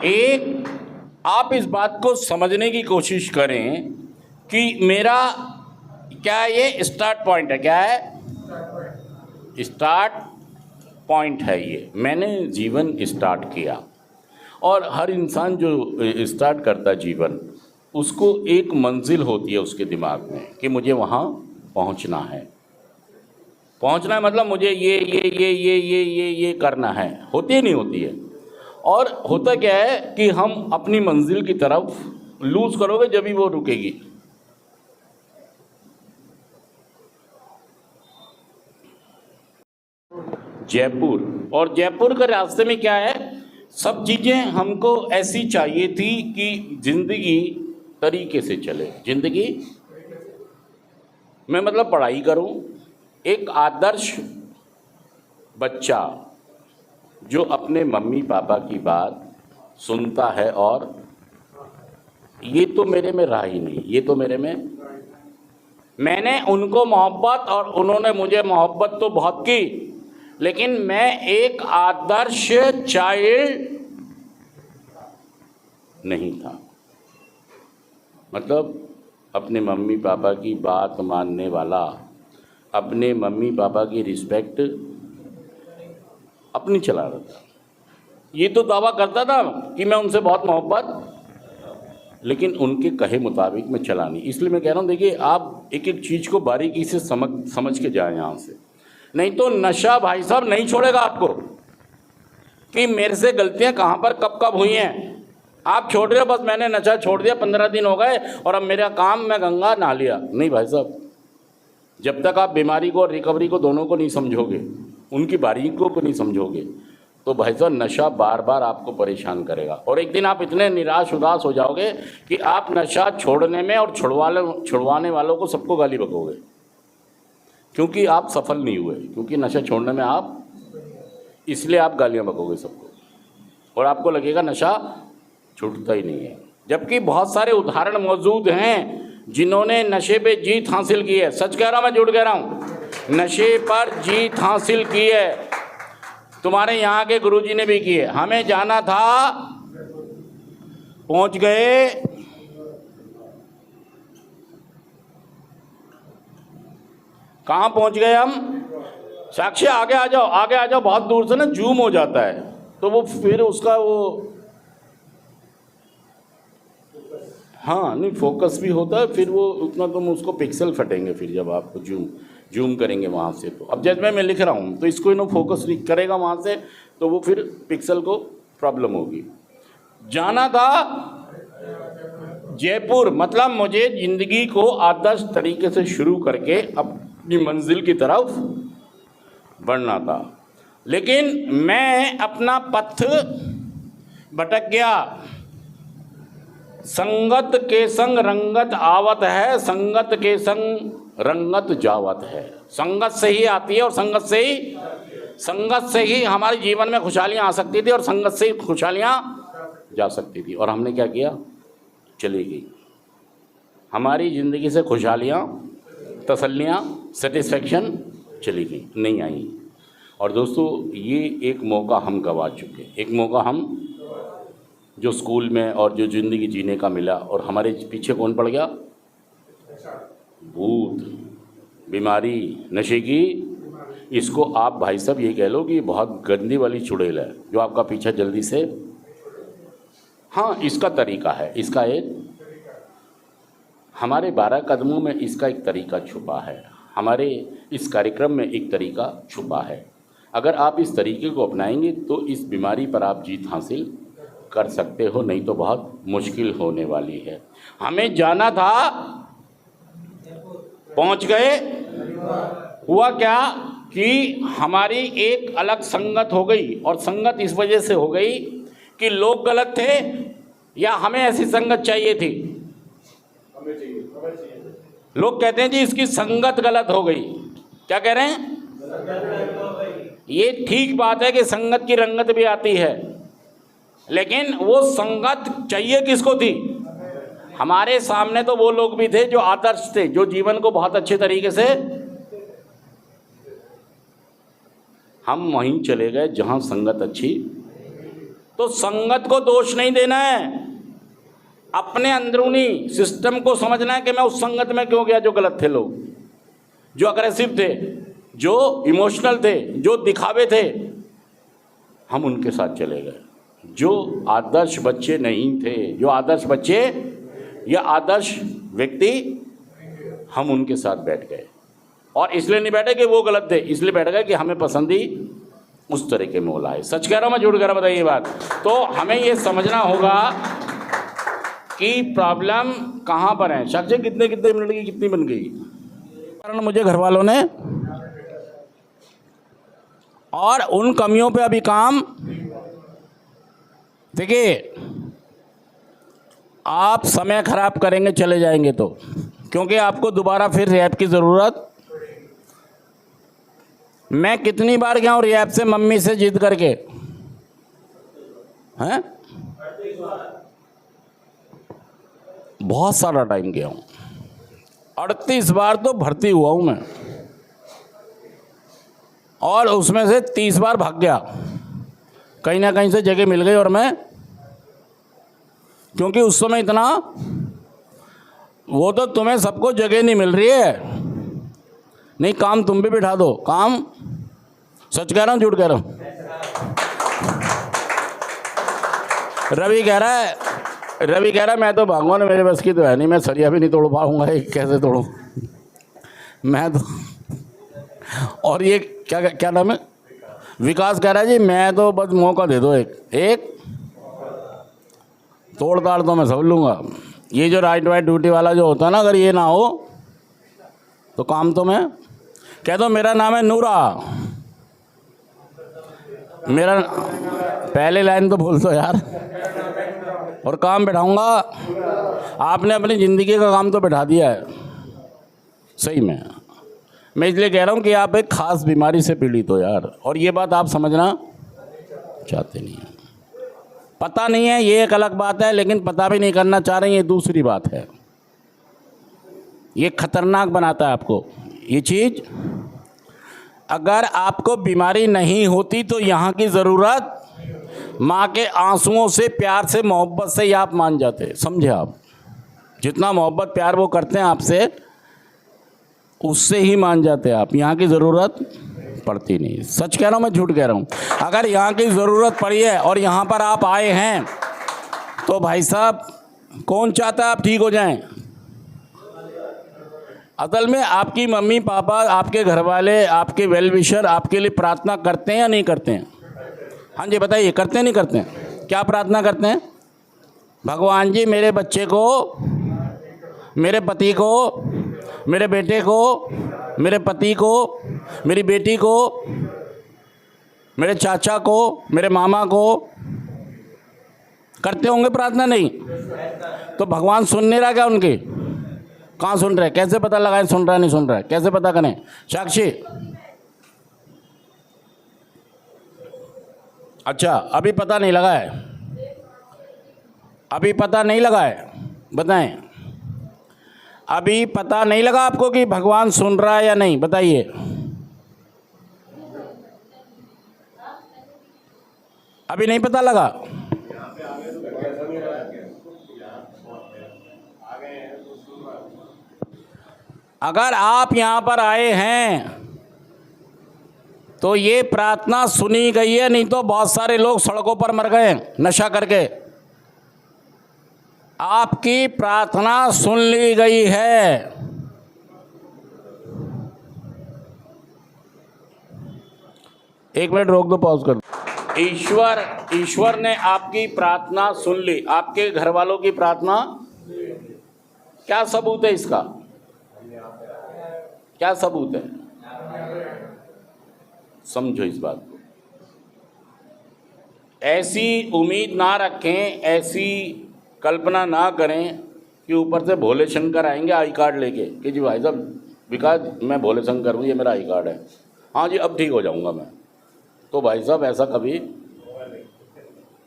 एक, आप इस बात को समझने की कोशिश करें कि मेरा क्या ये स्टार्ट पॉइंट है, क्या है स्टार्ट पॉइंट है, ये मैंने जीवन स्टार्ट किया। और हर इंसान जो स्टार्ट करता जीवन, उसको एक मंजिल होती है उसके दिमाग में कि मुझे वहाँ पहुँचना है। पहुँचना है मतलब मुझे ये करना है। होती ही नहीं होती है। और होता क्या है कि हम अपनी मंजिल की तरफ लूज करोगे जब भी वो रुकेगी। जयपुर, और जयपुर के रास्ते में क्या है, सब चीज़ें हमको ऐसी चाहिए थी कि जिंदगी तरीके से चले। जिंदगी मैं मतलब पढ़ाई करूं, एक आदर्श बच्चा जो अपने मम्मी पापा की बात सुनता है। और ये तो मेरे में रहा ही नहीं, ये तो मेरे में, मैंने उनको मोहब्बत और उन्होंने मुझे मोहब्बत तो बहुत की, लेकिन मैं एक आदर्श चाइल्ड नहीं था। मतलब अपने मम्मी पापा की बात मानने वाला, अपने मम्मी पापा की रिस्पेक्ट अपनी चला रहा था। ये तो दावा करता था कि मैं उनसे बहुत मोहब्बत, लेकिन उनके कहे मुताबिक मैं चला नहीं। इसलिए मैं कह रहा हूँ, देखिए आप एक एक चीज़ को बारीकी से समझ के जाएं यहाँ से, नहीं तो नशा भाई साहब नहीं छोड़ेगा आपको कि मेरे से गलतियाँ कहाँ पर कब कब हुई हैं। आप छोड़ रहे हो, बस मैंने नशा छोड़ दिया, 15 दिन हो गए और अब मेरा काम, मैं गंगा नहा लिया। नहीं भाई साहब, जब तक आप बीमारी को और रिकवरी को दोनों को नहीं समझोगे, उनकी बारीकियों को नहीं समझोगे, तो भाई साहब नशा बार बार आपको परेशान करेगा। और एक दिन आप इतने निराश उदास हो जाओगे कि आप नशा छोड़ने में और छुड़वाने वालों को सबको गाली बकोगे, क्योंकि आप सफल नहीं हुए, क्योंकि नशा छोड़ने में आप, इसलिए आप गालियाँ बकोगे सबको और आपको लगेगा नशा छूटता ही नहीं है। जबकि बहुत सारे उदाहरण मौजूद हैं जिन्होंने नशे पे जीत हासिल की है। सच कह रहा हूँ, मैं झूठ कह रहा हूँ, नशे पर जीत हासिल की है। तुम्हारे यहाँ के गुरुजी ने भी की है। हमें जाना था, पहुँच गए, कहाँ पहुँच गए हम? साक्षी आगे आ जाओ, आगे आ जाओ। बहुत दूर से ना जूम हो जाता है तो वो फिर उसका वो, हाँ नहीं फोकस भी होता है, फिर वो उतना तुम उसको पिक्सल फटेंगे फिर जब आप जूम करेंगे वहाँ से। तो अब जैसे मैं लिख रहा हूँ तो इसको इन्हों फोकस नहीं करेगा वहाँ से, तो वो फिर पिक्सल को प्रॉब्लम होगी। जाना था जयपुर, मतलब मुझे ज़िंदगी को आदर्श तरीके से शुरू करके अपनी मंजिल की तरफ बढ़ना था, लेकिन मैं अपना पथ भटक गया। संगत के संग रंगत आवत है, संगत के संग रंगत जावत है। संगत से ही आती है और संगत से ही हमारे जीवन में खुशहालियाँ आ सकती थी और संगत से ही खुशहालियाँ जा सकती थी। और हमने क्या किया? चली गई हमारी ज़िंदगी से खुशहालियाँ, तसल्लियाँ, सेटिस्फेक्शन चली गई, नहीं आई। और दोस्तों ये एक मौका हम गवा चुके, एक मौका हम जो स्कूल में और जो ज़िंदगी जीने का मिला, और हमारे पीछे कौन पड़ गया? भूत, बीमारी, नशे की। इसको आप भाई साहब ये कह लो कि बहुत गंदी वाली चुड़ैल है जो आपका पीछा जल्दी से, हाँ इसका तरीका है, इसका एक, हमारे 12 कदमों में इसका एक तरीका छुपा है, हमारे इस कार्यक्रम में एक तरीका छुपा है। अगर आप इस तरीके को अपनाएंगे तो इस बीमारी पर आप जीत हासिल कर सकते हो, नहीं तो बहुत मुश्किल होने वाली है। हमें जाना था, पहुंच गए। हुआ क्या कि हमारी एक अलग संगत हो गई, और संगत इस वजह से हो गई कि लोग गलत थे या हमें ऐसी संगत चाहिए थी। लोग कहते हैं जी इसकी संगत गलत हो गई। क्या कह रहे हैं? ये ठीक बात है कि संगत की रंगत भी आती है, लेकिन वो संगत चाहिए किसको थी? हमारे सामने तो वो लोग भी थे जो आदर्श थे, जो जीवन को बहुत अच्छे तरीके से, हम वहीं चले गए जहां संगत अच्छी। तो संगत को दोष नहीं देना है, अपने अंदरूनी सिस्टम को समझना है कि मैं उस संगत में क्यों गया जो गलत थे लोग, जो अग्रेसिव थे, जो इमोशनल थे, जो दिखावे थे, हम उनके साथ चले गए। जो आदर्श बच्चे नहीं थे, जो आदर्श बच्चे या आदर्श व्यक्ति, हम उनके साथ बैठ गए। और इसलिए नहीं बैठे कि वो गलत थे, इसलिए बैठ गए कि हमें पसंद ही उस तरीके में बोला है। सच कह रहा हूँ मैं, झूठ कह रहा हूँ, बताइए बात। तो हमें ये समझना होगा कि प्रॉब्लम कहाँ पर है। साक्षी कितने कितने मिनट की कितनी बन गई, कारण मुझे घर वालों ने, और उन कमियों पे अभी काम। देखिए, आप समय खराब करेंगे चले जाएंगे तो, क्योंकि आपको दोबारा फिर रिहैब की ज़रूरत। मैं कितनी बार गया हूँ रिहैब से मम्मी से जिद करके, हैं? बहुत सारा टाइम गया हूँ, 38 बार तो भर्ती हुआ हूँ मैं, और उसमें से 30 बार भाग गया। कहीं ना कहीं से जगह मिल गई, और मैं, क्योंकि उस समय इतना, वो तो तुम्हें सबको जगह नहीं मिल रही है, नहीं काम तुम भी बिठा दो, काम। सच कह रहा हूँ झूठ कह रहा हूँ? रवि कह रहा है मैं तो भागूंगा ना, मेरे बस की तो है नहीं, मैं सरिया भी नहीं तोड़ पाऊंगा, कैसे तोड़ूं मैं तो। और ये क्या नाम है, विकास कह रहा है जी मैं तो बस मौका दे दो, एक तोड़ ताड़ तो मैं सब लूँगा। ये जो राइट वाइट ड्यूटी वाला जो होता है ना, अगर ये ना हो तो काम तो मैं कह दो। मेरा नाम है नूरा, मेरा पहले लाइन तो बोल दो यार, और काम बैठाऊंगा। आपने अपनी ज़िंदगी का काम तो बैठा दिया है सही में। मैं इसलिए कह रहा हूँ कि आप एक ख़ास बीमारी से पीड़ित हो यार, और ये बात आप समझना चाहते नहीं हैं। पता नहीं है ये एक अलग बात है, लेकिन पता भी नहीं करना चाह रहे, ये दूसरी बात है। ये खतरनाक बनाता है आपको ये चीज़। अगर आपको बीमारी नहीं होती तो यहाँ की ज़रूरत माँ के आंसुओं से, प्यार से, मोहब्बत से ही आप मान जाते। समझे आप? जितना मोहब्बत प्यार वो करते हैं आपसे, उससे ही मान जाते आप। यहाँ की ज़रूरत पड़ती नहीं। सच कह रहा हूँ मैं, झूठ कह रहा हूँ? अगर यहाँ की ज़रूरत पड़ी है और यहाँ पर आप आए हैं, तो भाई साहब कौन चाहता है आप ठीक हो जाएं? असल में आपकी मम्मी पापा, आपके घर वाले, आपके वेल विशर आपके लिए प्रार्थना करते हैं या नहीं करते हैं? हाँ जी बताइए, करते हैं नहीं करते हैं? क्या प्रार्थना करते हैं? भगवान जी मेरे बच्चे को, मेरे पति को, मेरे बेटे को, मेरे पति को, मेरी बेटी को, मेरे चाचा को, मेरे मामा को। करते होंगे प्रार्थना? नहीं तो भगवान सुन नहीं रहा क्या उनकी? कहाँ सुन रहे? कैसे पता लगाएं सुन रहा है नहीं सुन रहा है? कैसे पता करें? साक्षी, अच्छा अभी पता नहीं लगा है? अभी पता नहीं लगा है? बताएं, अभी पता नहीं लगा आपको कि भगवान सुन रहा है या नहीं? बताइए। अभी नहीं पता लगा? अगर आप यहाँ पर आए हैं तो ये प्रार्थना सुनी गई है, नहीं तो बहुत सारे लोग सड़कों पर मर गए नशा करके। आपकी प्रार्थना सुन ली गई है। एक मिनट रोक दो, पॉज कर दो। ईश्वर ने आपकी प्रार्थना सुन ली, आपके घर वालों की प्रार्थना। क्या सबूत है इसका? क्या सबूत है? समझो इस बात को। ऐसी उम्मीद ना रखें, ऐसी कल्पना ना करें कि ऊपर से भोले शंकर आएंगे आई कार्ड लेके कि जी भाई साहब विकास मैं भोले शंकर हूँ, ये मेरा आई कार्ड है, हाँ जी अब ठीक हो जाऊँगा मैं। तो भाई साहब ऐसा कभी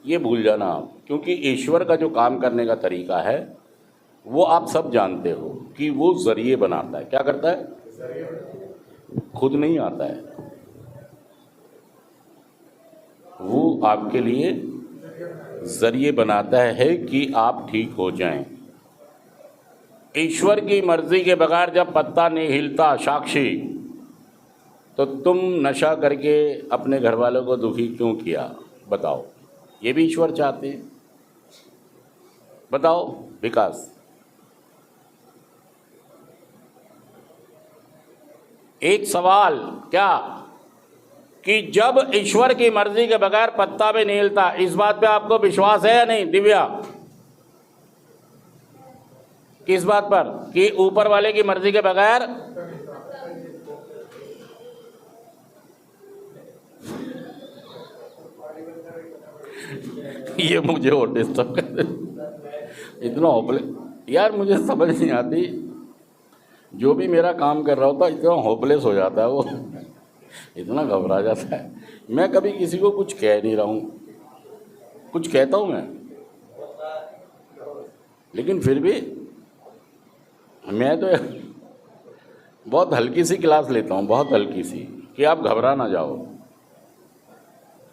ये भूल जाना आप, क्योंकि ईश्वर का जो काम करने का तरीका है वो आप सब जानते हो कि वो जरिए बनाता है। क्या करता है? खुद नहीं आता है, वो आपके लिए जरिए बनाता है कि आप ठीक हो जाएं। ईश्वर की मर्जी के बगैर जब पत्ता नहीं हिलता साक्षी, तो तुम नशा करके अपने घर वालों को दुखी क्यों किया? बताओ, ये भी ईश्वर चाहते हैं? बताओ विकास। एक सवाल क्या, कि जब ईश्वर की मर्जी के बगैर पत्ता भी नहीं हिलता, इस बात पे आपको विश्वास है या नहीं दिव्या? किस बात पर? कि ऊपर वाले की मर्जी के बगैर ये मुझे और डिस्टर्ब कर इतना होपले यार, मुझे समझ नहीं आती। जो भी मेरा काम कर रहा होता इतना होपलेस हो जाता है वो, इतना घबरा जाता है। मैं कभी किसी को कुछ कह नहीं रहा हूँ, कुछ कहता हूँ मैं, लेकिन फिर भी मैं तो बहुत हल्की सी क्लास लेता हूँ, बहुत हल्की सी, कि आप घबरा ना जाओ।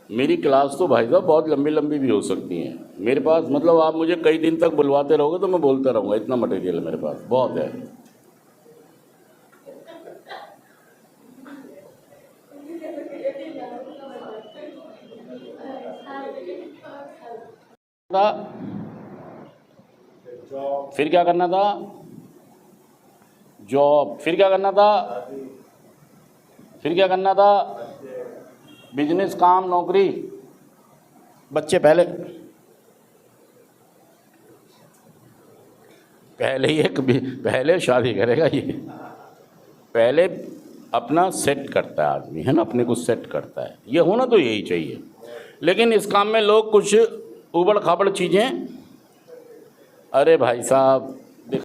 मेरी क्लास तो भाई साहब बहुत लंबी लंबी भी हो सकती हैं मेरे पास, मतलब आप मुझे कई दिन तक बुलवाते रहोगे तो मैं बोलता रहूँगा, इतना मटेरियल है मेरे पास, बहुत है। फिर क्या करना था? जॉब। फिर क्या करना था? फिर क्या करना था? बिजनेस, काम, नौकरी। बच्चे पहले शादी करेगा ये, पहले अपना सेट करता है आदमी, है ना, अपने को सेट करता है। ये होना तो यही चाहिए, लेकिन इस काम में लोग कुछ उबड़ खाबड़ चीज़ें, अरे भाई साहब